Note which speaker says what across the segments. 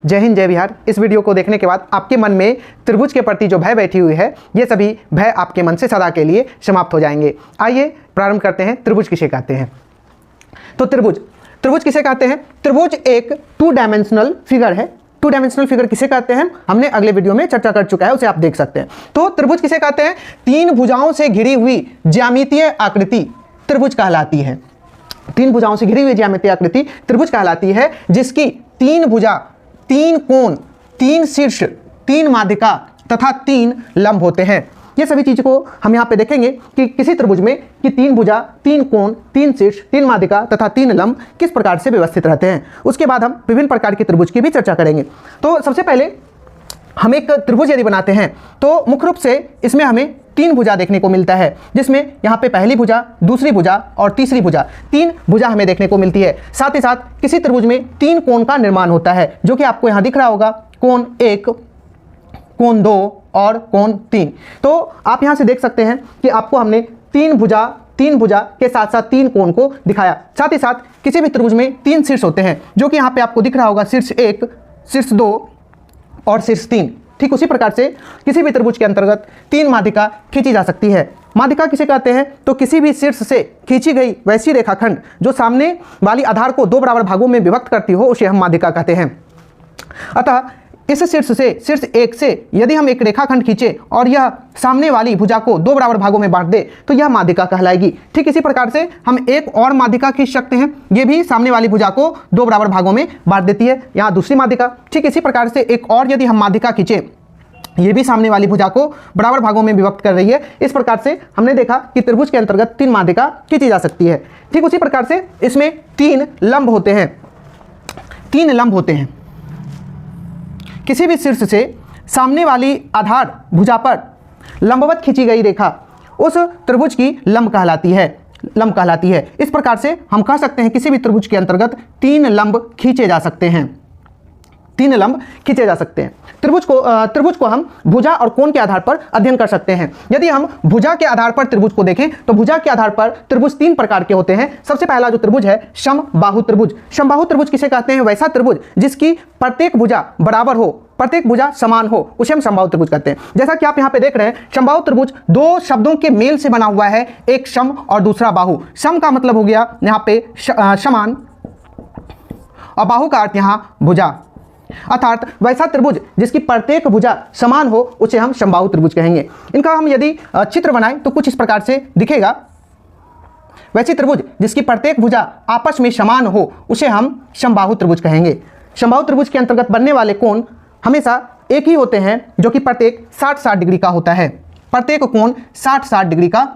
Speaker 1: जय हिंद जय बिहार। इस वीडियो को देखने के बाद आपके मन में त्रिभुज के प्रति जो भय बैठी हुई है, ये सभी भय आपके मन से सदा के लिए समाप्त हो जाएंगे। आइए प्रारंभ करते हैं। त्रिभुज किसे कहते हैं? तो त्रिभुज किसे कहते हैं? त्रिभुज एक 2 डायमेंशनल फिगर है। 2 डायमेंशनल फिगर किसे कहते हैं हमने अगले वीडियो में चर्चा कर चुका है, उसे आप देख सकते हैं। तो त्रिभुज किसे कहते हैं? 3 भुजाओं से घिरी हुई ज्यामितीय आकृति त्रिभुज कहलाती है। 3 भुजाओं से घिरी हुई ज्यामितीय आकृति त्रिभुज कहलाती है, जिसकी 3 भुजा, 3 कोण, 3 शीर्ष, 3 माध्यिका तथा 3 लंब होते हैं। ये सभी चीज़ को हम यहाँ पे देखेंगे कि किसी त्रिभुज में कि 3 भुजा, 3 कोण, 3 शीर्ष, 3 माध्यिका तथा 3 लंब किस प्रकार से व्यवस्थित रहते हैं। उसके बाद हम विभिन्न प्रकार के त्रिभुज की भी चर्चा करेंगे। तो सबसे पहले हम एक त्रिभुज यदि बनाते हैं तो मुख्य रूप से इसमें हमें 3 भुजा देखने को मिलता है, जिसमें यहाँ पे पहली भुजा, दूसरी भुजा और तीसरी भुजा, 3 भुजा हमें देखने को मिलती है। साथ ही साथ किसी त्रिभुज में 3 कोण का निर्माण होता है, जो कि आपको यहाँ दिख रहा होगा, कोण 1, कोण 2 और कोण 3। तो आप यहाँ से देख सकते हैं कि आपको हमने 3 भुजा के साथ साथ 3 कोण को दिखाया। साथ ही साथ किसी भी त्रिभुज में 3 शीर्ष होते हैं, जो कि यहाँ पे आपको दिख रहा होगा, शीर्ष 1, शीर्ष 2 और शीर्ष 3। ठीक उसी प्रकार से किसी भी त्रिभुज के अंतर्गत 3 माध्यिका खींची जा सकती है। माध्यिका किसे कहते हैं? तो किसी भी शीर्ष से खींची गई वैसी रेखाखंड जो सामने वाली आधार को 2 बराबर भागों में विभक्त करती हो, उसे हम माध्यिका कहते हैं। अतः इस शीर्ष 1 से यदि हम एक रेखाखंड खींचे और यह सामने वाली भुजा को 2 बराबर भागों में बांट दे तो यह माध्यिका कहलाएगी। ठीक इसी प्रकार से हम एक और माध्यिका खींच सकते हैं, ये भी सामने वाली भुजा को 2 बराबर भागों में बांट देती है, यहाँ दूसरी माध्यिका। ठीक इसी प्रकार से एक और यदि हम माध्यिका खींचे, ये भी सामने वाली भुजा को बराबर भागों में विभक्त कर रही है। इस प्रकार से हमने देखा कि त्रिभुज के अंतर्गत 3 माध्यिका खींची जा सकती है। ठीक उसी प्रकार से इसमें 3 लंब होते हैं। 3 लंब होते हैं। किसी भी शीर्ष से सामने वाली आधार भुजा पर लंबवत खींची गई रेखा उस त्रिभुज की लंब कहलाती है। इस प्रकार से हम कह सकते हैं किसी भी त्रिभुज के अंतर्गत 3 लंब खींचे जा सकते हैं। 3 लंब खींचे जा सकते हैं। त्रिभुज को हम भुजा और कोण के आधार पर अध्ययन कर सकते हैं। यदि हम भुजा के आधार पर त्रिभुज को देखें तो भुजा के आधार पर त्रिभुज 3 प्रकार के होते हैं। सबसे पहला जो त्रिभुज है, समबाहु त्रिभुज। समबाहु त्रिभुज किसे कहते हैं? वैसा त्रिभुज जिसकी प्रत्येक भुजा बराबर हो, प्रत्येक भुजा समान हो, उसे हम समबाहु त्रिभुज कहते हैं। जैसा कि आप यहाँ पे देख रहे हैं, समबाहु त्रिभुज 2 शब्दों के मेल से बना हुआ है, एक सम और दूसरा बाहु। सम का मतलब हो गया यहाँ पे समान, और बाहु का अर्थ यहाँ भुजा। अर्थात वैसा त्रिभुज जिसकी प्रत्येक भुजा समान हो, उसे हम समबाहु त्रिभुज कहेंगे। इनका हम यदि चित्र बनाएं तो कुछ इस प्रकार से दिखेगा। वैसी त्रिभुज जिसकी प्रत्येक भुजा आपस में समान हो, उसे हम समबाहु त्रिभुज कहेंगे। समबाहु त्रिभुज के अंतर्गत बनने वाले कोण हमेशा एक ही होते हैं, जो कि प्रत्येक 60-60 डिग्री का होता है। प्रत्येक कोण 60-60 डिग्री का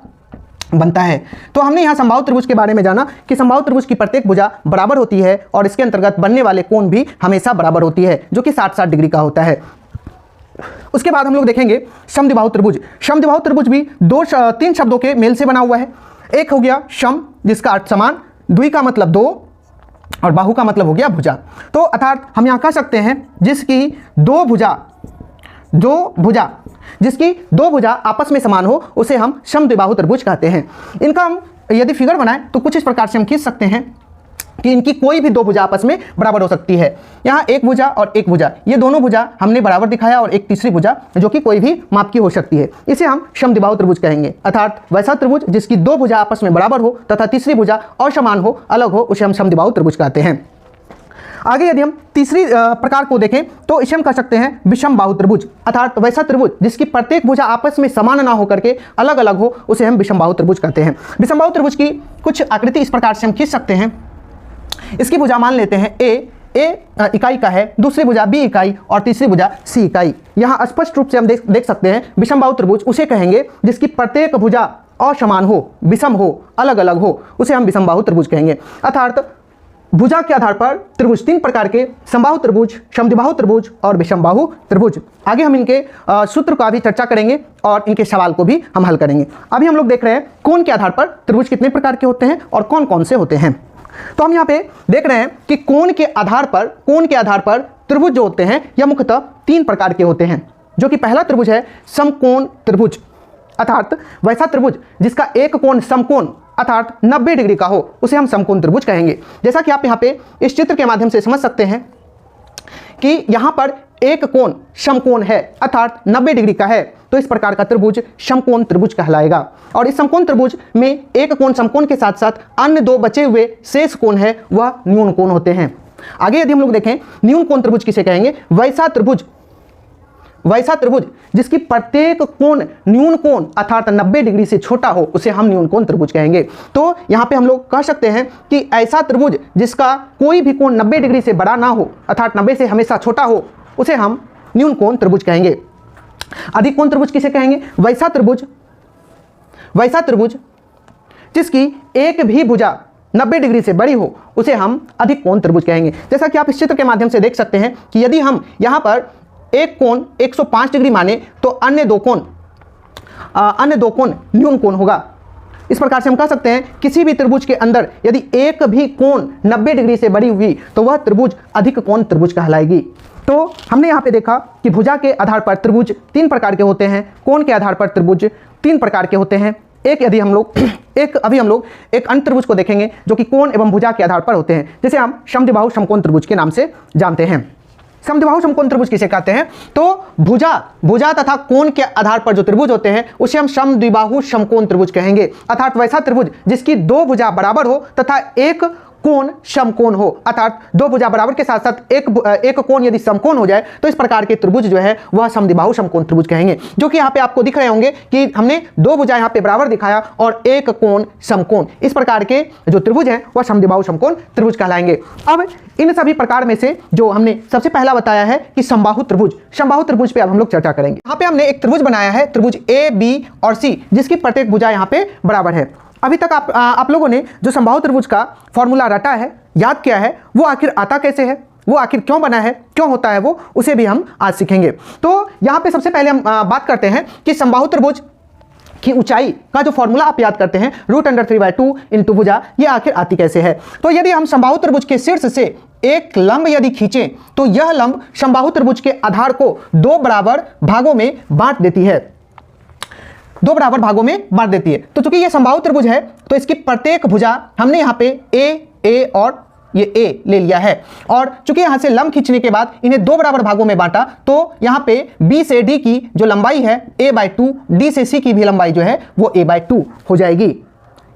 Speaker 1: बनता है। तो हमने यहाँ समबाहु त्रिभुज के बारे में जाना कि समबाहु त्रिभुज की प्रत्येक भुजा बराबर होती है और इसके अंतर्गत बनने वाले कोण भी हमेशा बराबर होती है, जो कि 60-60 डिग्री का होता है। उसके बाद हम लोग देखेंगे समद्विबाहु त्रिभुज। समद्विबाहु त्रिभुज भी 3 शब्दों के मेल से बना हुआ है। एक हो गया सम, जिसका अर्थ समान, द्वि का मतलब 2 और बाहु का मतलब हो गया भुजा। तो अर्थात हम यहाँ कह सकते हैं जिसकी 2 भुजा आपस में समान हो, उसे हम समद्विबाहु त्रिभुज कहते हैं। इनका हम यदि फिगर बनाएं तो कुछ इस प्रकार से हम खींच सकते हैं कि इनकी कोई भी 2 भुजा आपस में बराबर हो सकती है। यहाँ एक भुजा और एक भुजा, ये दोनों भुजा हमने बराबर दिखाया, और एक तीसरी भुजा जो कि कोई भी माप की हो सकती है, इसे हम समद्विबाहु त्रिभुज कहेंगे। अर्थात वैसा त्रिभुज जिसकी 2 भुजा आपस में बराबर हो तथा तीसरी भुजा असमान हो, अलग हो, उसे हम समद्विबाहु त्रिभुज कहते हैं। आगे यदि हम तीसरी प्रकार को देखें तो इसे हम कह सकते हैं विषमबाहु त्रिभुज। अर्थात वैसा त्रिभुज जिसकी प्रत्येक भुजा आपस में समान ना होकर के अलग अलग हो, उसे हम विषमबाहु त्रिभुज कहते हैं। विषमबाहु त्रिभुज की कुछ आकृति इस प्रकार से हम खींच सकते हैं। इसकी भुजा मान लेते हैं ए इकाई का है, दूसरी भुजा B इकाई और तीसरी भुजा C इकाई। यहाँ स्पष्ट रूप से हम देख सकते हैं विषमबाहु त्रिभुज उसे कहेंगे जिसकी प्रत्येक भुजा असमान हो, विषम हो, अलग अलग हो, उसे हम विषमबाहु त्रिभुज कहेंगे। अर्थात भुजा के आधार पर त्रिभुज 3 प्रकार के, समबाहु त्रिभुज, समद्विबाहु त्रिभुज और विषमबाहु त्रिभुज। आगे हम इनके सूत्र का भी चर्चा करेंगे और इनके सवाल को भी हम हल करेंगे। अभी हम लोग देख रहे हैं कोण के आधार पर त्रिभुज कितने प्रकार के होते हैं और कौन कौन से होते हैं। तो हम यहाँ पे देख रहे हैं कि कोण के आधार पर त्रिभुज जो होते हैं यह मुख्यतः 3 प्रकार के होते हैं, जो कि पहला त्रिभुज है समकोण त्रिभुज। अर्थात वैसा त्रिभुज जिसका एक कोण समकोण अर्थात 90 डिग्री का हो, उसे हम समकोण त्रिभुज कहेंगे। जैसा कि आप यहाँ पे इस चित्र के माध्यम से समझ सकते हैं कि यहाँ पर एक कोण समकोण है अर्थात 90 डिग्री का है, तो इस प्रकार का त्रिभुज समकोण त्रिभुज कहलाएगा। और इस समकोण त्रिभुज में एक कोण समकोण के साथ साथ अन्य दो बचे हुए शेष कोण है वह न्यून कोण होते हैं। आगे यदि हम लोग देखें न्यून कोण त्रिभुज किसे कहेंगे, वैसा त्रिभुज जिसकी प्रत्येक कोण न्यून कोण अर्थात 90 डिग्री से छोटा हो उसे हम न्यून कोण त्रिभुज कहेंगे। तो यहाँ पे हम लोग कह सकते हैं कि ऐसा त्रिभुज जिसका कोई भी कोण 90 डिग्री से बड़ा ना हो अर्थात 90 से हमेशा छोटा हो उसे हम न्यून कोण त्रिभुज कहेंगे। अधिक कोण त्रिभुज किसे कहेंगे, वैसा त्रिभुज जिसकी एक भी भुजा 90 डिग्री से बड़ी हो उसे हम अधिक कोण त्रिभुज कहेंगे। जैसा कि आप इस चित्र के माध्यम से देख सकते हैं कि यदि हम यहाँ पर एक कोण 105 डिग्री माने तो अन्य दो कोण न्यून कोण होगा। इस प्रकार से हम कह सकते हैं किसी भी त्रिभुज के अंदर यदि एक भी कोण 90 डिग्री से बड़ी हुई तो वह त्रिभुज अधिक कोण त्रिभुज कहलाएगी। तो हमने यहाँ पे देखा कि भुजा के आधार पर त्रिभुज 3 प्रकार के होते हैं, कोण के आधार पर त्रिभुज 3 प्रकार के होते हैं। अभी हम लोग एक अन्य त्रिभुज को देखेंगे जो कि कोण एवं भुजा के आधार पर होते हैं, जिसे हम समद्विबाहु समकोण त्रिभुज के नाम से जानते हैं। समद्विबाहु समकोण त्रिभुज किसे कहते हैं, तो भुजा तथा कोण के आधार पर जो त्रिभुज होते हैं उसे हम समद्विबाहु समकोण त्रिभुज कहेंगे। अर्थात वैसा त्रिभुज जिसकी दो भुजा बराबर हो तथा एक कोण समकोण हो, अर्थात दो भुजा बराबर के साथ साथ एक कोण यदि समकोण हो जाए तो इस प्रकार के त्रिभुज जो है वह समद्विबाहु समकोण त्रिभुज कहेंगे। जो कि यहाँ पे आपको दिख रहे होंगे कि हमने दो भुजा यहाँ पे बराबर दिखाया और एक कोण समकोण, इस प्रकार के जो त्रिभुज है वह समद्विबाहु समकोण त्रिभुज कहलाएंगे। अब इन सभी प्रकार में से जो हमने सबसे पहला बताया है कि समबाहु त्रिभुज पे अब हम लोग चर्चा करेंगे। यहाँ पे हमने एक त्रिभुज बनाया है, त्रिभुज ए बी और सी, जिसकी प्रत्येक भुजा यहाँ पे बराबर है। अभी तक आप लोगों ने जो समबाहु त्रिभुज का फॉर्मूला रटा है, याद किया है, वो आखिर आता कैसे है, वो आखिर क्यों बना है, क्यों होता है वो, उसे भी हम आज सीखेंगे। तो यहाँ पे सबसे पहले हम बात करते हैं कि समबाहु त्रिभुज की ऊंचाई का जो फॉर्मूला आप याद करते हैं √3/2 इंटू भुजा, ये आखिर आती कैसे है। तो यदि हम समबाहु त्रिभुज के शीर्ष से एक लंब यदि खींचें तो यह लंब समबाहु त्रिभुज के आधार को दो बराबर भागों में बांट देती है, तो चूंकि यह समबाहु त्रिभुज है तो इसकी प्रत्येक भुजा हमने यहाँ पे ए और ये ए ले लिया है, और चूंकि यहां से लंब खींचने के बाद इन्हें दो बराबर भागों में बांटा तो यहाँ पे बी से डी की जो लंबाई है a/2, डी से सी की भी लंबाई जो है वो a/2 हो जाएगी।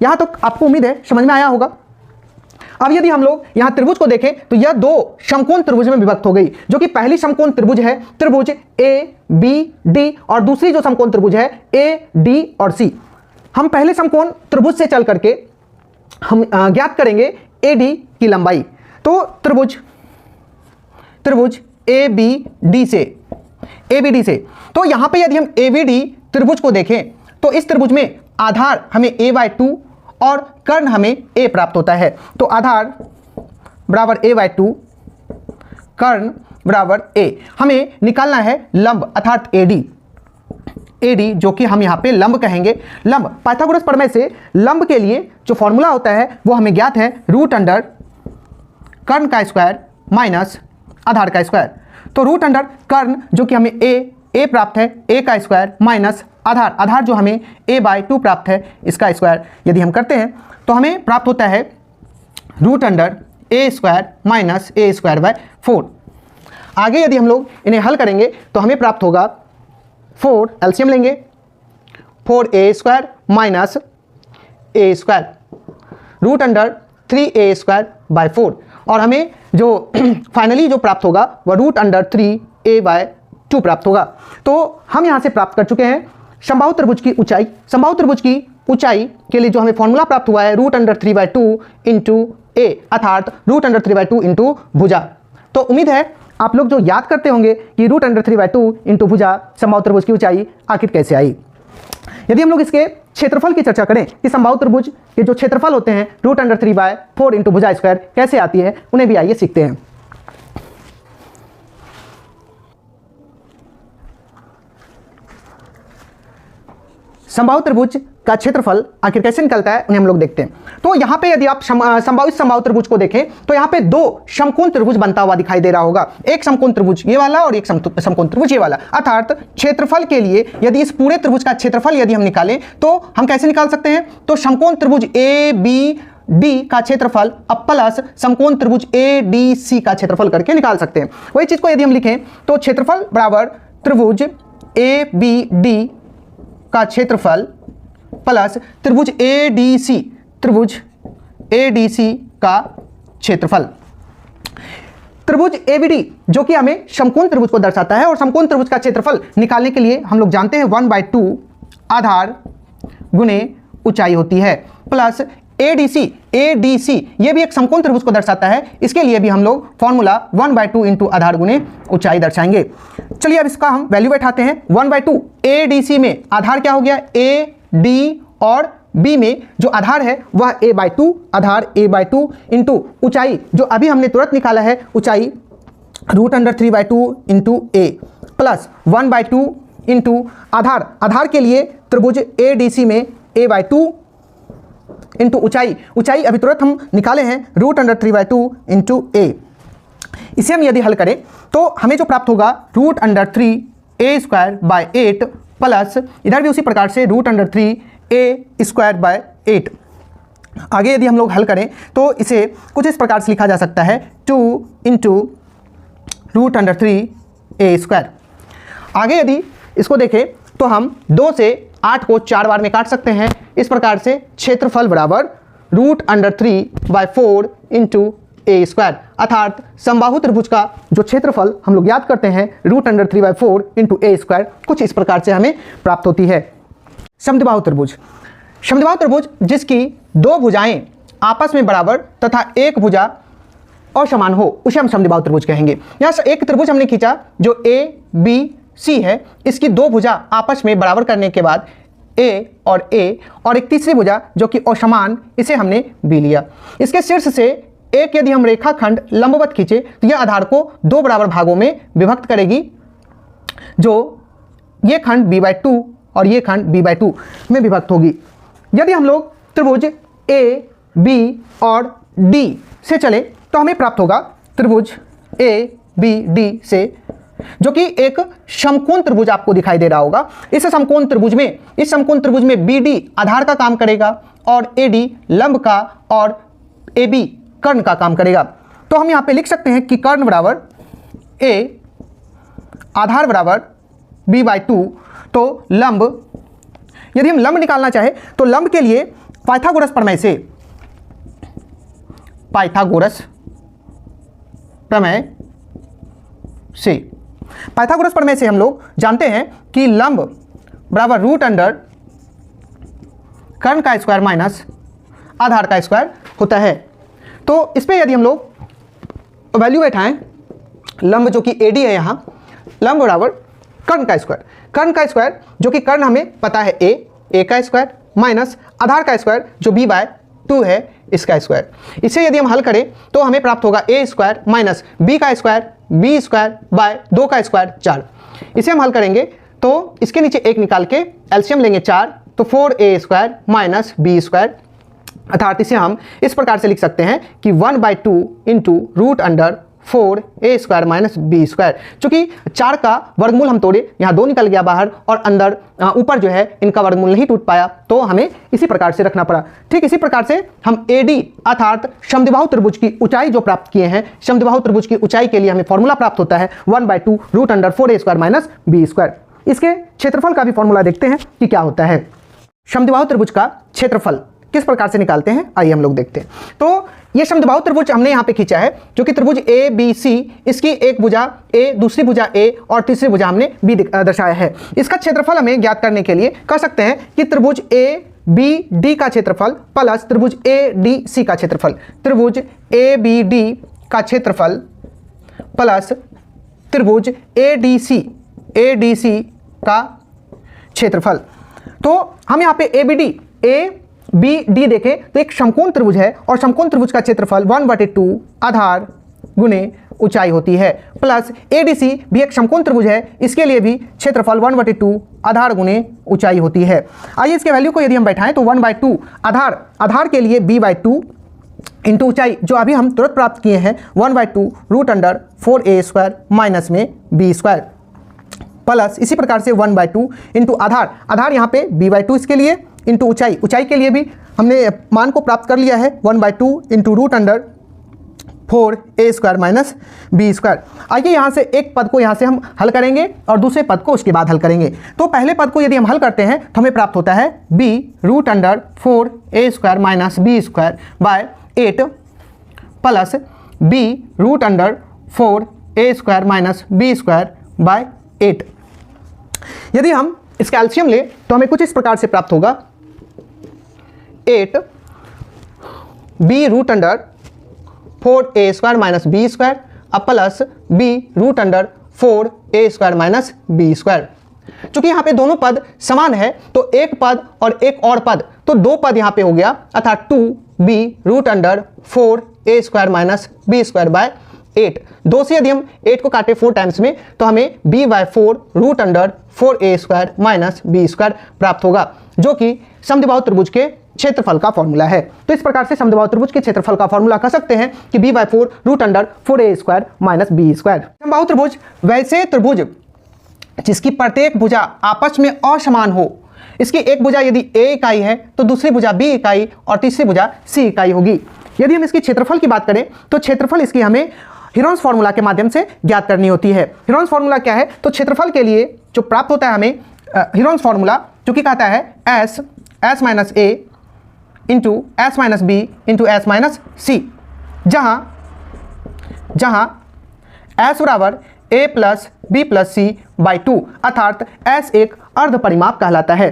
Speaker 1: यहां तो आपको उम्मीद है समझ में आया होगा। अब यदि हम लोग यहाँ त्रिभुज को देखें तो यह दो समकोण त्रिभुज में विभक्त हो गई, जो कि पहली समकोण त्रिभुज है त्रिभुज ए बी डी और दूसरी जो समकोण त्रिभुज है ए डी और सी। हम पहले समकोण त्रिभुज से चल करके हम ज्ञात करेंगे ए डी की लंबाई। तो त्रिभुज ए बी डी से तो यहाँ पे यदि हम ए बी डी त्रिभुज को देखें तो इस त्रिभुज में आधार हमें a/2 और कर्ण हमें a प्राप्त होता है। तो आधार बराबर a/2, कर्ण बराबर a। हमें निकालना है लंब अर्थात AD जो कि हम यहाँ पे लंब कहेंगे। लंब पाइथागोरस प्रमेय से लंब के लिए जो फॉर्मूला होता है वो हमें ज्ञात है √, कर्ण का स्क्वायर माइनस आधार का स्क्वायर। तो √, कर्ण जो कि हमें a प्राप्त है, a का स्क्वायर माइनस आधार जो हमें a/2 प्राप्त है, इसका स्क्वायर यदि हम करते हैं तो हमें प्राप्त होता है √a² माइनस a²/4। आगे यदि हम लोग इन्हें हल करेंगे तो हमें प्राप्त होगा 4, एलसीएम लेंगे 4a² माइनस a², √3a²/4, और हमें जो फाइनली जो प्राप्त होगा वह √3a/2 प्राप्त होगा। तो हम यहाँ से प्राप्त कर चुके हैं समबाहु त्रिभुज की ऊंचाई। समबाहु त्रिभुज की ऊंचाई के लिए जो हमें फॉर्मूला प्राप्त हुआ है √3/2 इंटू a, अर्थात √3/2 इंटू भुजा। तो उम्मीद है आप लोग जो याद करते होंगे कि √3/2 इंटू भुजा समबाहु त्रिभुज की ऊंचाई आखिर कैसे आई। यदि हम लोग इसके क्षेत्रफल की चर्चा करें कि समबाहु त्रिभुज के जो क्षेत्रफल होते हैं √3/4 इंटू भुजा स्क्वायर कैसे आती है, उन्हें भी आइए सीखते हैं। समबाहु त्रिभुज का क्षेत्रफल आखिर कैसे निकलता है उन्हें हम लोग देखते हैं। तो यहाँ पे यदि आप समबाहु त्रिभुज को देखें तो यहाँ पे दो समकोण त्रिभुज बनता हुआ दिखाई दे रहा होगा, एक समकोण त्रिभुज ये वाला और एक समकोण त्रिभुज ये वाला। अर्थात क्षेत्रफल के लिए यदि इस पूरे त्रिभुज का क्षेत्रफल यदि हम निकालें तो हम कैसे निकाल सकते हैं, तो समकोण त्रिभुज ए बी डी का क्षेत्रफल अब प्लस समकोण त्रिभुज ए डी सी का क्षेत्रफल करके निकाल सकते हैं। वही चीज को यदि हम लिखें तो क्षेत्रफल बराबर त्रिभुज ए बी डी का क्षेत्रफल प्लस त्रिभुज ए डी सी, त्रिभुज ए डी सी का क्षेत्रफल। त्रिभुज एबीडी जो कि हमें समकोण त्रिभुज को दर्शाता है, और समकोण त्रिभुज का क्षेत्रफल निकालने के लिए हम लोग जानते हैं 1/2 आधार गुणे ऊंचाई होती है, प्लस एडीसी, एडीसी ये भी एक समकोण त्रिभुज को दर्शाता है, इसके लिए भी हम लोग फॉर्मूला 1/2 इंटू आधार गुणे ऊंचाई दर्शाएंगे। चलिए अब इसका हम वैल्यू बैठाते हैं। 1/2 एडीसी में आधार क्या हो गया, ए डी, और बी में जो आधार है वह a/2, आधार a/2 इंटू ऊंचाई जो अभी हमने तुरंत निकाला है ऊंचाई √3/2 इंटू a, प्लस 1/2 इंटू आधार, आधार के लिए त्रिभुज ADC में a/2 इंटू ऊंचाई, ऊंचाई अभी तुरंत हम निकाले हैं √3/2 इंटू a। इसे हम यदि हल करें तो हमें जो प्राप्त होगा √3a² 8 प्लस इधर भी उसी प्रकार से √3a² 8। आगे यदि हम लोग हल करें तो इसे कुछ इस प्रकार से लिखा जा सकता है 2 इंटू √3a²। आगे यदि इसको देखें तो हम 2 से 8 को 4 बार में काट सकते हैं। इस प्रकार से क्षेत्रफल बराबर √3/4 इंटू a², अर्थात समबाहु त्रिभुज का जो क्षेत्रफल हम लोग याद करते हैं √3/4 इंटू a² कुछ इस प्रकार से हमें प्राप्त होती है। समद्विबाहु त्रिभुज, समद्विबाहु त्रिभुज जिसकी 2 भुजाएं आपस में बराबर तथा एक भुजा असमान हो उसे हम समद्विबाहु त्रिभुज कहेंगे। यहाँ से एक त्रिभुज हमने खींचा जो ABC है, इसकी 2 भुजा आपस में बराबर करने के बाद A और एक तीसरी भुजा जो कि असमान, इसे हमने B लिया। इसके शीर्ष से एक यदि हम रेखाखंड लंबवत खींचे तो यह आधार को 2 बराबर भागों में विभक्त करेगी, जो ये खंड B/2 और ये खंड B/2 में विभक्त होगी। यदि हम लोग त्रिभुज A, B और D से चले तो हमें प्राप्त होगा त्रिभुज ABD से, जो कि एक समकोण त्रिभुज आपको दिखाई दे रहा होगा। इस समकोण त्रिभुज में BD आधार का काम करेगा और AD लंब का और AB कर्ण का काम करेगा। तो हम यहाँ पे लिख सकते हैं कि कर्ण बराबर A, आधार बराबर B/2। तो लंब, यदि हम लंब निकालना चाहे तो लंब के लिए पाइथागोरस प्रमेय से हम लोग जानते हैं कि लंब बराबर √, कर्ण का स्क्वायर माइनस आधार का स्क्वायर होता है। तो इस पर यदि हम लोग वैल्यू बैठाएं, लंब जो कि AD है, यहाँ लंब बराबर कर्ण का स्क्वायर जो कि कर्ण हमें पता है A का स्क्वायर माइनस आधार का स्क्वायर जो B/2 है, इसका स्क्वायर। इसे यदि हम हल करें तो हमें प्राप्त होगा A² माइनस B का स्क्वायर B²/2 का स्क्वायर 4। इसे हम हल करेंगे तो इसके नीचे 1 निकाल के एलसीएम लेंगे 4, तो 4a² माइनस B², अर्थात इसे हम इस प्रकार से लिख सकते हैं कि 1/2 इंटू √4a² माइनस B²। चूंकि 4 का वर्गमूल हम तोड़े, यहाँ 2 निकल गया बाहर और अंदर ऊपर जो है इनका वर्गमूल नहीं टूट पाया, तो हमें इसी प्रकार से रखना पड़ा। ठीक इसी प्रकार से हम AD अर्थात समद्विबाहु त्रिभुज की ऊंचाई जो प्राप्त किए हैं, समद्विबाहु त्रिभुज की ऊंचाई के लिए हमें फॉर्मूला प्राप्त होता है 1/2 √4a² माइनस B²। इसके क्षेत्रफल का भी फॉर्मूला देखते हैं कि क्या होता है। समद्विबाहु त्रिभुज का क्षेत्रफल किस प्रकार से निकालते हैं, आइए हम लोग देखते हैं। तो ये समद्विबाहु त्रिभुज हमने यहाँ पे खींचा है जो कि त्रिभुज ABC, इसकी एक भुजा A, दूसरी भुजा A और तीसरी भुजा हमने B दर्शाया है। इसका क्षेत्रफल हमें ज्ञात करने के लिए कर सकते हैं कि त्रिभुज ABD का क्षेत्रफल प्लस त्रिभुज ADC का क्षेत्रफल, त्रिभुज ABD का क्षेत्रफल प्लस त्रिभुज ADC का क्षेत्रफल। तो हम यहाँ पे ABD देखें तो एक समकोण त्रिभुज है और समकोण त्रिभुज का क्षेत्रफल 1/2 आधार गुणे ऊंचाई होती है, प्लस ADC भी एक समकोण त्रिभुज है, इसके लिए भी क्षेत्रफल 1/2 आधार गुणे ऊंचाई होती है। आइए इसके वैल्यू को यदि हम बैठाएं तो 1/2 आधार के लिए B/2 इंटू ऊंचाई जो अभी हम तुरंत प्राप्त किए हैं 1/2 √4a² माइनस में B² प्लस इसी प्रकार से 1/2 इंटू आधार यहाँ पे B/2 इसके लिए इंटू ऊंचाई के लिए भी हमने मान को प्राप्त कर लिया है 1/2 into root under 4a² minus b²। आइए यहाँ से एक पद को यहाँ से हम हल करेंगे और दूसरे पद को उसके बाद हल करेंगे। तो पहले पद को यदि हम हल करते हैं तो हमें प्राप्त होता है b root under 4a² minus b² by 8 plus b root under 4a² minus b² by 8। यदि हम इसका एलसीएम ले तो हमें कुछ इस प्रकार से प्राप्त होगा 8 b root under 4a² minus b² अब plus b root under 4a² minus b²। चूंकि यहाँ पे दोनों पद समान है तो एक पद और एक और पद, तो दो पद यहाँ पे हो गया, अर्थात 2b root under 4a² minus b² by 8। 2 से यदि हम 8 को काटे 4 टाइम्स में तो हमें b/4 root under 4a² minus b² प्राप्त होगा, जो कि समद्विबाहु त्रिभुज के क्षेत्रफल का फॉर्मूला है। तो इस प्रकार से समद्विबाहु त्रिभुज के क्षेत्रफल का फॉर्मूला कह सकते हैं कि b/4 root under 4a² minus b²। समबाहु त्रिभुज वैसे त्रिभुज जिसकी प्रत्येक भुजा आपस में असमान हो। इसकी एक भुजा यदि a इकाई है तो दूसरी भुजा b इकाई और तीसरी भुजा c इकाई होगी। यदि हम इसकी क्षेत्रफल की बात करें तो क्षेत्रफल इसकी हमें हीरोन्स फॉर्मूला के माध्यम से ज्ञात करनी होती है। हीरोन्स फॉर्मूला क्या है? तो क्षेत्रफल के लिए जो प्राप्त होता है हमें हीरोन्स फॉर्मूला, जो कि कहता है s minus a into s minus b into s minus c, जहाँ s बराबर a plus b plus c by 2, अर्थात s एक अर्ध परिमाप कहलाता है।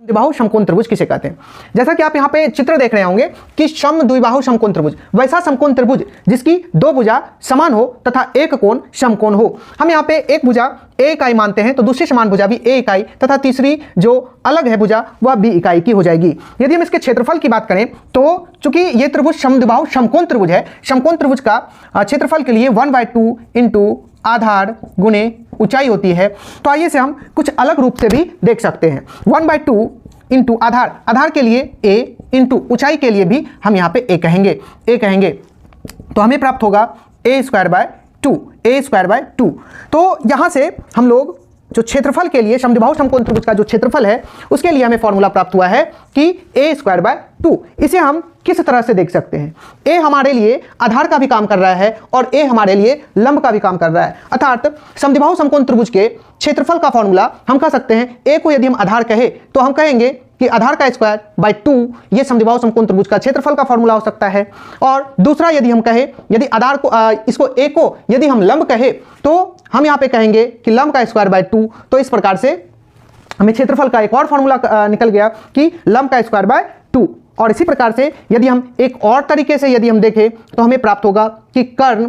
Speaker 1: द्विबाहु समकोण त्रिभुज किसे कहते हैं? जैसा कि आप यहाँ पे चित्र देख रहे होंगे कि सम द्विबाहु समकोण त्रिभुज, वैसा समकोण त्रिभुज जिसकी दो भुजा समान हो तथा एक कोण समकोण हो। हम यहाँ पे एक भुजा a इकाई मानते हैं तो दूसरी समान भुजा भी a इकाई तथा तीसरी जो अलग है भुजा वह b इकाई की हो जाएगी। यदि हम इसके क्षेत्रफल की बात करें तो चूंकि ये त्रिभुज समद्विबाहु समकोण त्रिभुज है, समकोण त्रिभुज का क्षेत्रफल के लिए 1/2 इंटू आधार गुणे ऊंचाई होती है। तो आइए से हम कुछ अलग रूप से भी देख सकते हैं। 1/2 इंटू आधार के लिए a इंटू ऊंचाई के लिए भी हम यहाँ पे a कहेंगे तो हमें प्राप्त होगा a²/2। तो यहाँ से हम लोग जो क्षेत्रफल के लिए समद्विबाहु समकोण त्रिभुज का जो क्षेत्रफल है उसके लिए हमें फॉर्मूला प्राप्त हुआ है कि a²/2। इसे हम किस तरह से देख सकते हैं? a हमारे लिए आधार का भी काम कर रहा है और a हमारे लिए लंब का भी काम कर रहा है, अर्थात समद्विबाहु समकोण त्रिभुज के क्षेत्रफल का फॉर्मूला हम कह सकते हैं a को यदि हम आधार कहे तो हम कहेंगे कि आधार का स्क्वायर/2 ये समद्विबाहु समकोण त्रिभुज का क्षेत्रफल का फॉर्मूला हो सकता है। और दूसरा यदि हम कहे, यदि आधार को इसको a को यदि हम लंब कहे तो हम यहाँ पे कहेंगे कि लंब का स्क्वायर/2। तो इस प्रकार से हमें क्षेत्रफल का एक और फॉर्मूला निकल गया कि लंब का स्क्वायर/2। और इसी प्रकार से यदि हम एक और तरीके से यदि हम देखें तो हमें प्राप्त होगा कि कर्ण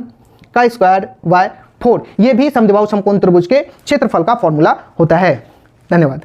Speaker 1: का स्क्वायर/4 ये भी समद्विबाहु समकोण त्रिभुज के क्षेत्रफल का फॉर्मूला होता है। धन्यवाद।